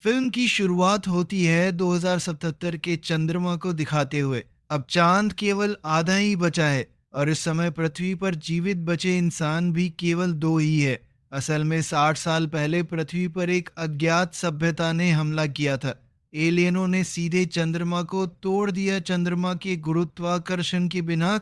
Film की शुरुआत होती है 2077 के चंद्रमा को दिखाते हुए। अब चांद केवल आधा ही बचा है और इस समय पृथ्वी पर जीवित बचे इंसान भी केवल दो ही है। असल में 60 साल पहले पृथ्वी पर एक अज्ञात सभ्यता ने हमला किया था। एलियनों ने सीधे चंद्रमा को तोड़ दिया। चंद्रमा के गुरुत्वाकर्षण के बिना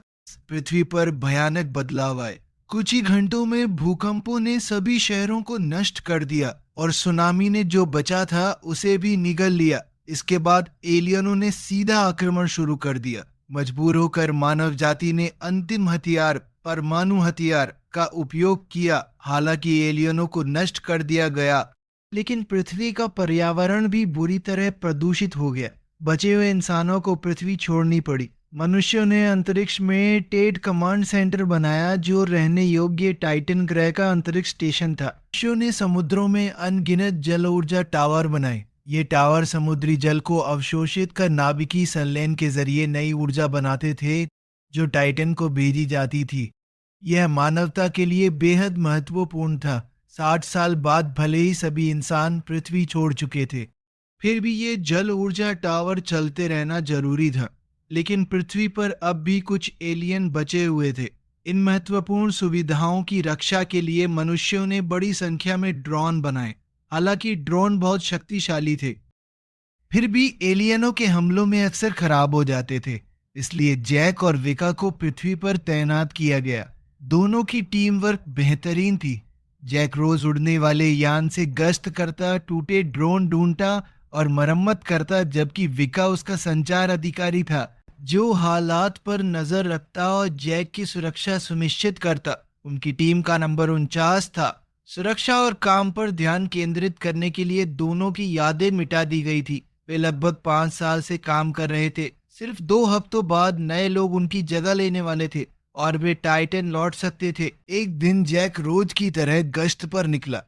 पृथ्वी पर भयानक बदलाव आए। कुछ ही घंटों में भूकंपों ने सभी शहरों को नष्ट कर दिया और सुनामी ने जो बचा था उसे भी निगल लिया। इसके बाद एलियनों ने सीधा आक्रमण शुरू कर दिया। मजबूर होकर मानव जाति ने अंतिम हथियार परमाणु हथियार का उपयोग किया। हालांकि एलियनों को नष्ट कर दिया गया, लेकिन पृथ्वी का पर्यावरण भी बुरी तरह प्रदूषित हो गया। बचे हुए इंसानों को पृथ्वी छोड़नी पड़ी। मनुष्यों ने अंतरिक्ष में टेट कमांड सेंटर बनाया, जो रहने योग्य टाइटन ग्रह का अंतरिक्ष स्टेशन था। मनुष्यों ने समुद्रों में अनगिनत जल ऊर्जा टावर बनाए। ये टावर समुद्री जल को अवशोषित कर नाभिकीय संलयन के जरिए नई ऊर्जा बनाते थे, जो टाइटन को भेजी जाती थी। यह मानवता के लिए बेहद महत्वपूर्ण था। 60 साल बाद भले ही सभी इंसान पृथ्वी छोड़ चुके थे, फिर भी ये जल ऊर्जा टावर चलते रहना जरूरी था। लेकिन पृथ्वी पर अब भी कुछ एलियन बचे हुए थे। इन महत्वपूर्ण सुविधाओं की रक्षा के लिए मनुष्यों ने बड़ी संख्या में ड्रोन बनाए। हालांकि ड्रोन बहुत शक्तिशाली थे, फिर भी एलियनों के हमलों में अक्सर खराब हो जाते थे। इसलिए जैक और विका को पृथ्वी पर तैनात किया गया। दोनों की टीम वर्क बेहतरीन थी। जैक रोज उड़ने वाले यान से गश्त करता, टूटे ड्रोन ढूंढता और मरम्मत करता, जबकि विका उसका संचार अधिकारी था, जो हालात पर नजर रखता और जैक की सुरक्षा सुनिश्चित करता। उनकी टीम का नंबर 49 था। सुरक्षा और काम पर ध्यान केंद्रित करने के लिए दोनों की यादें मिटा दी गई थी। वे लगभग 5 साल से काम कर रहे थे। सिर्फ 2 हफ्तों बाद नए लोग उनकी जगह लेने वाले थे और वे टाइटन लौट सकते थे। एक दिन जैक रोज की तरह गश्त पर निकला।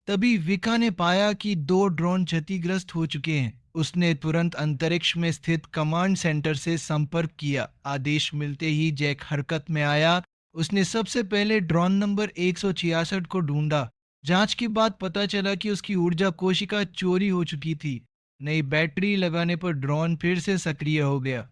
तभी विका ने पाया कि 2 ड्रोन क्षतिग्रस्त हो चुके हैं। उसने तुरंत अंतरिक्ष में स्थित कमांड सेंटर से संपर्क किया। आदेश मिलते ही जैक हरकत में आया। उसने सबसे पहले ड्रोन नंबर 166 को ढूंढा। जांच के बाद पता चला कि उसकी ऊर्जा कोशिका चोरी हो चुकी थी। नई बैटरी लगाने पर ड्रोन फिर से सक्रिय हो गया।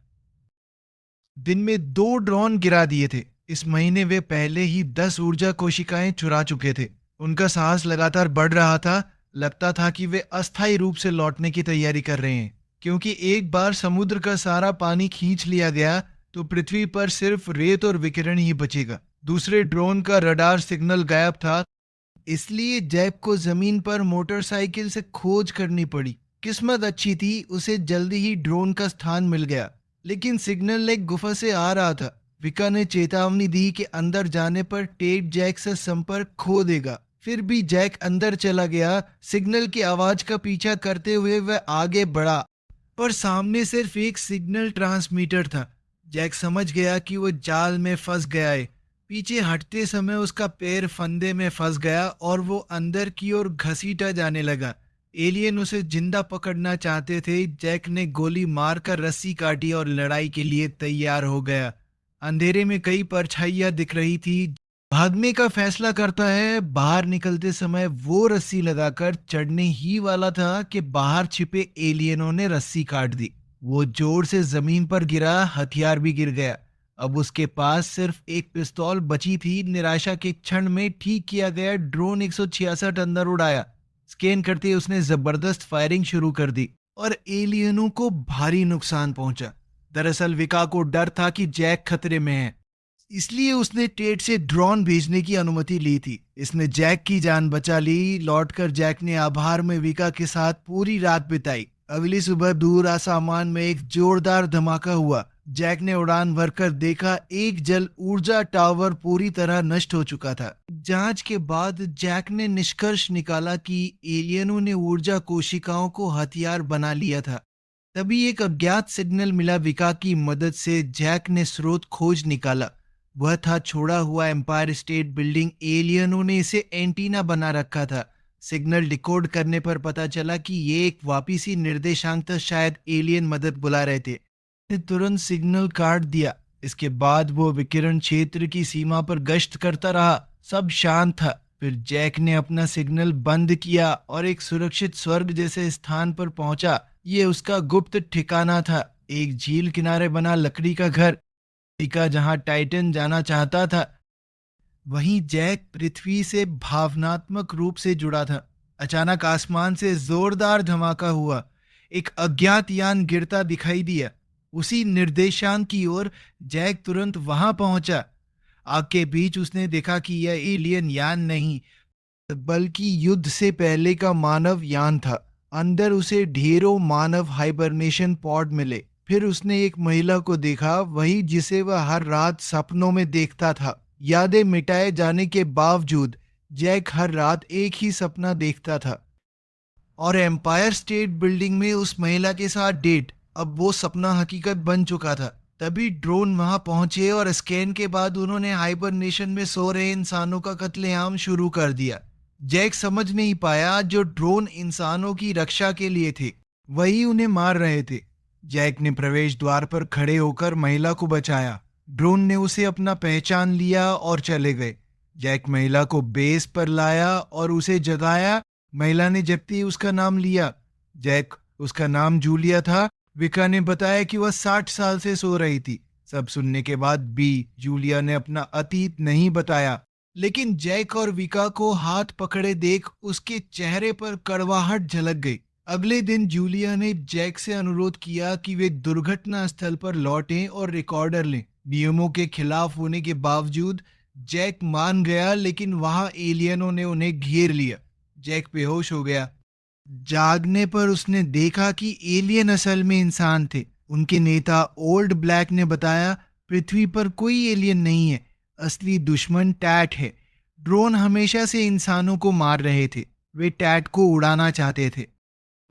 दिन में 2 ड्रोन गिरा दिए थे। इस महीने वे पहले ही 10 ऊर्जा कोशिकाएं चुरा चुके थे। उनका साहस लगातार बढ़ रहा था। लगता था कि वे अस्थायी रूप से लौटने की तैयारी कर रहे हैं, क्योंकि एक बार समुद्र का सारा पानी खींच लिया गया तो पृथ्वी पर सिर्फ रेत और विकिरण ही बचेगा। दूसरे ड्रोन का रडार सिग्नल गायब था, इसलिए जैक को जमीन पर मोटरसाइकिल से खोज करनी पड़ी। किस्मत अच्छी थी, उसे जल्दी ही ड्रोन का स्थान मिल गया, लेकिन सिग्नल एक गुफा से आ रहा था। विका ने चेतावनी दी कि अंदर जाने पर टेट जैक से संपर्क खो देगा। फिर भी जैक अंदर चला गया। सिग्नल की आवाज का पीछा करते हुए वह आगे बढ़ा, पर सामने सिर्फ एक सिग्नल ट्रांसमीटर था। जैक समझ गया कि वो जाल में फंस गया है। पीछे हटते समय उसका पैर फंदे में फंस गया और वो अंदर की ओर घसीटा जाने लगा। एलियन उसे जिंदा पकड़ना चाहते थे। जैक ने गोली मारकर रस्सी काटी और लड़ाई के लिए तैयार हो गया। अंधेरे में कई परछाइयां दिख रही थी। भागने का फैसला करता है। बाहर निकलते समय वो रस्सी लगाकर चढ़ने ही वाला था कि बाहर छिपे एलियनों ने रस्सी काट दी। वो जोर से जमीन पर गिरा, हथियार भी गिर गया। अब उसके पास सिर्फ एक पिस्तौल बची थी। निराशा के क्षण में ठीक किया गया ड्रोन 166 अंदर उड़ाया। स्कैन करते ही उसने जबरदस्त फायरिंग शुरू कर दी और एलियनों को भारी नुकसान पहुंचा। दरअसल विका को डर था कि जैक खतरे में है, इसलिए उसने टेट से ड्रोन भेजने की अनुमति ली थी। इसने जैक की जान बचा ली। लौटकर जैक ने आभार में विका के साथ पूरी रात बिताई। अगली सुबह दूर आसमान में एक जोरदार धमाका हुआ। जैक ने उड़ान भरकर देखा, एक जल ऊर्जा टावर पूरी तरह नष्ट हो चुका था। जांच के बाद जैक ने निष्कर्ष निकाला कि एलियनों ने ऊर्जा कोशिकाओं को हथियार बना लिया था। तभी एक अज्ञात सिग्नल मिला। विका की मदद से जैक ने स्रोत खोज निकाला। वह था छोड़ा हुआ एम्पायर स्टेट बिल्डिंग। एलियनों ने इसे एंटीना बना रखा था। सिग्नल डिकोड करने पर पता चला कि ये एक वापसी निर्देशांक था। शायद एलियन मदद बुला रहे थे। ने तुरंत सिग्नल काट दिया। इसके बाद वो विकिरण क्षेत्र की सीमा पर गश्त करता रहा। सब शांत था। फिर जैक ने अपना सिग्नल बंद किया और एक सुरक्षित स्वर्ग जैसे स्थान पर पहुंचा। ये उसका गुप्त ठिकाना था, एक झील किनारे बना लकड़ी का घर, टिका जहां टाइटन जाना चाहता था। वहीं जैक पृथ्वी से भावनात्मक रूप से जुड़ा था। अचानक आसमान से जोरदार धमाका हुआ, एक अज्ञात यान गिरता दिखाई दिया। उसी निर्देशांक की ओर जैक तुरंत वहां पहुंचा। आग के बीच उसने देखा कि यह एलियन यान नहीं, बल्कि युद्ध से पहले का मानव यान था। अंदर उसे ढेरों मानव हाइबरनेशन पॉड मिले। फिर उसने एक महिला को देखा, वही जिसे वह हर रात सपनों में देखता था। यादें मिटाए जाने के बावजूद जैक हर रात एक ही सपना देखता था, और एम्पायर स्टेट बिल्डिंग में उस महिला के साथ डेट। अब वो सपना हकीकत बन चुका था। तभी ड्रोन वहां पहुंचे और स्कैन के बाद उन्होंने हाइबरनेशन में सो रहे इंसानों का कत्लेआम शुरू कर दिया। जैक समझ नहीं पाया, जो ड्रोन इंसानों की रक्षा के लिए थे वही उन्हें मार रहे थे। जैक ने प्रवेश द्वार पर खड़े होकर महिला को बचाया। ड्रोन ने उसे अपना पहचान लिया और चले गए। जैक महिला को बेस पर लाया और उसे जगाया। महिला ने जबते ही उसका नाम लिया। जैक, उसका नाम जूलिया था। विका ने बताया कि वह 60 साल से सो रही थी। सब सुनने के बाद भी जूलिया ने अपना अतीत नहीं बताया, लेकिन जैक और विका को हाथ पकड़े देख उसके चेहरे पर कड़वाहट झलक गई। अगले दिन जूलिया ने जैक से अनुरोध किया कि वे दुर्घटना स्थल पर लौटें और रिकॉर्डर लें। नियमों के खिलाफ होने के बावजूद जैक मान गया, लेकिन वहां एलियनों ने उन्हें घेर लिया। जैक बेहोश हो गया। जागने पर उसने देखा कि एलियन असल में इंसान थे। उनके नेता ओल्ड ब्लैक ने बताया, पृथ्वी पर कोई एलियन नहीं है, असली दुश्मन टैट है। ड्रोन हमेशा से इंसानों को मार रहे थे। वे टैट को उड़ाना चाहते थे,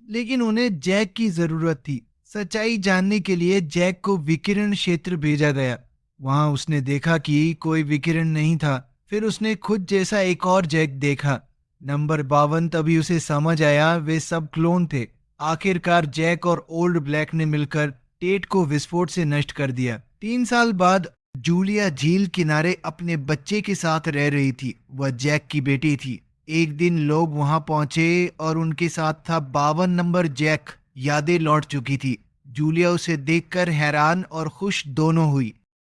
लेकिन उन्हें जैक की जरूरत थी। सच्चाई जानने के लिए जैक को विकिरण क्षेत्र भेजा गया। वहां उसने देखा कि कोई विकिरण नहीं था। फिर उसने खुद जैसा एक और जैक देखा, नंबर 52। तभी उसे समझ आया, वे सब क्लोन थे। आखिरकार जैक और ओल्ड ब्लैक ने मिलकर टेट को विस्फोट से नष्ट कर दिया। 3 साल बाद जूलिया झील किनारे अपने बच्चे के साथ रह रही थी। वह जैक की बेटी थी। एक दिन लोग वहां पहुंचे और उनके साथ था 52 नंबर जैक। यादें लौट चुकी थी। जूलिया उसे देखकर हैरान और खुश दोनों हुई।